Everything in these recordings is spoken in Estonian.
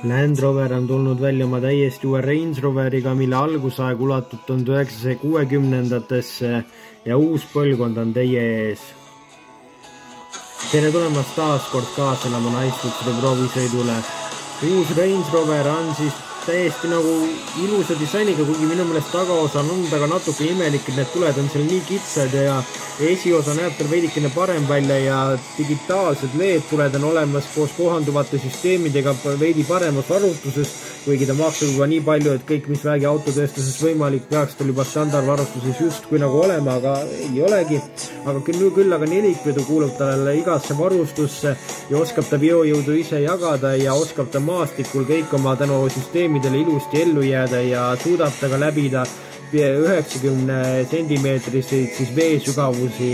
Land Rover on tulnud välja oma täiesti uue Range Roveriga, mille algusaeg ulatub 1960-ndatesse ja uus põlvkond on teie ees. Tere tulemast taas kord kaasa elama naislutside proovisõidule. Uus Range Rover on siis täiesti nagu ilusa disainiga, kuigi minu meelest tagaosa on taga natuke imelik, et need tuled on seal nii kitsad ja esiosa näeb tal veidikene parem välja ja digitaalsed LED-tuled on olemas koos kohanduvate süsteemidega veidi paremas varustuses, kuigi ta maksab juba nii palju, et kõik, mis vägi autotööstuses võimalik, peaks tal juba standardvarustuses justkui nagu olema, aga ei olegi. Aga küll aga nelikvedu kuulub talle igasse varustusse ja oskab ta biojõudu ise jagada ja oskab ta maastikul kõik oma tänu süsteemidele ilusti ellu jääda ja suudab ta ka läbida 90 sentimeetriseid siis veesügavusi.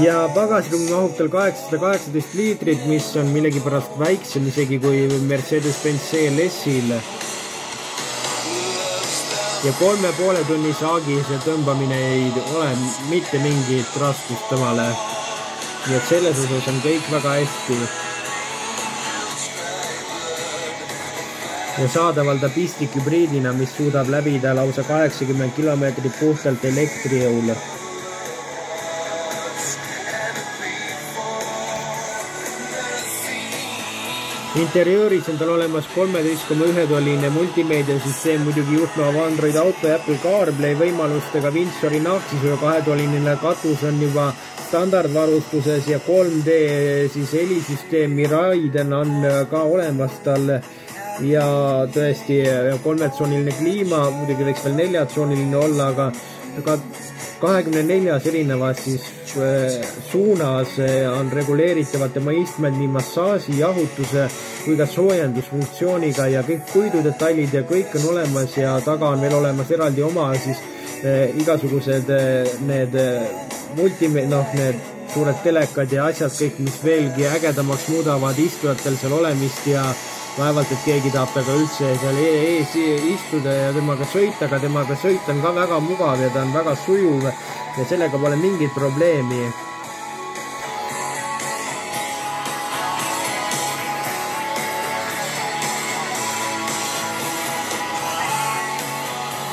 Ja pagasruumi mahub tal 818 liitrit, mis on millegipärast väiksem isegi kui Mercedes-Benz CLS-il. Ja 3,5 tunni saagise tõmbamine ei ole mitte mingit raskust temale. Nii et selles osas on kõik väga hästi. Ja saadaval ta pistik hübriidina, mis suudab läbida lausa 80 km puhtalt elektrijõul. Interiööris on tal olemas 13,1-tolline multimeediasüsteem, muidugi juhtmeva Android Auto ja Apple CarPlay võimalustega Windsori nahksusega 2-tolline katus on juba standardvarustuses ja 3D siis helisüsteem Miraiden on ka olemas tal ja tõesti 3-tsooniline kliima, muidugi võiks veel 4-tsooniline olla, aga 24 erinevas siis suunas on reguleeritavad tema istmed nii massaaži, jahutuse kui ka soojendusfunktsiooniga ja kõik puidudetailid ja kõik on olemas ja taga on veel olemas eraldi oma siis igasugused need need suured telekad ja asjad kõik, mis veelgi ägedamaks muudavad istujatel seal olemist ja vaevalt, et keegi tahab taga üldse seal ees istuda ja temaga sõita, aga temaga sõita on ka väga mugav ja ta on väga sujuv ja sellega pole mingit probleemi.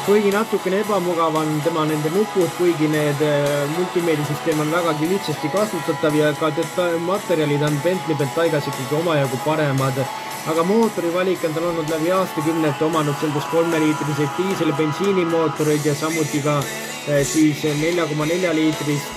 Kuigi natukene ebamugav on tema nende nupud, kuigi need multimeediasüsteem on vägagi lihtsasti kasutatav ja ka materjalid on Bentley pealt taigas ikkagi omajagu paremad. Aga mootori valik on tal olnud läbi aastakümnete omanud selgus 3-liitrised diisel- bensiinimootoreid ja samuti ka siis 4,4 liitrist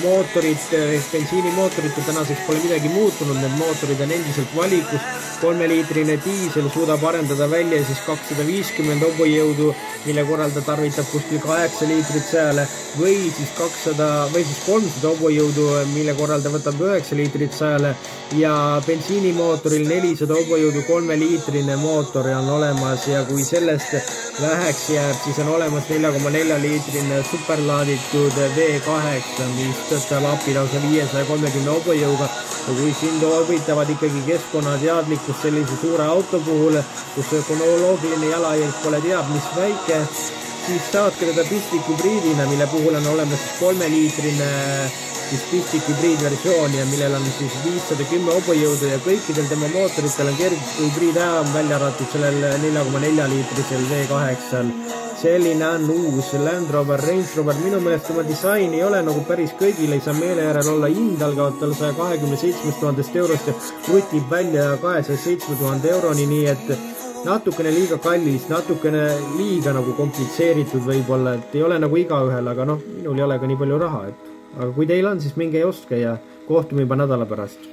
mootorit, bensiinimootorit ja tänaseks pole midagi muutunud, need mootorid on endiselt valikus. 3-liitrine diisel suudab arendada välja siis 250 hobujõudu, mille korral ta tarvitab kuskil 8 liitrit sääle või siis 300 hobujõudu, mille korral ta võtab 9 liitrit sääle ja bensiinimootoril 400 hobujõudu 3-liitrine mootor on olemas ja kui sellest väheks jääb, siis on olemas 4,4-liitrine superlaaditud V8, mis tõstab appi lausa 530 hobujõuga ja kui sind huvitavad ikkagi keskkonnateadlikkus sellise suure auto puhul, kus ökoloogiline jalajälg pole teab mis väike, siis saadki teda pistik hübriidina, mille puhul on olemas 3-liitrine siis pistik hübriidversioon ja millel on siis 510 hobujõudu ja kõikidel tema mootoritel on kergelt hübriidajam välja arvatud sellel 4,4-liitrisel V8-l. Selline on uus Land Rover Range Rover. Minu meelest tema disain ei ole nagu päris kõigile, ei saa meele järel olla hind algavad tal 127 000 eurost ja krutib välja 207 000 euroni, nii et natukene liiga kallis, natukene liiga nagu komplitseeritud võib-olla, et ei ole nagu igaühel, aga minul ei ole ka nii palju raha, aga kui teil on, siis minge ja ostke ja kohtume juba nädala pärast.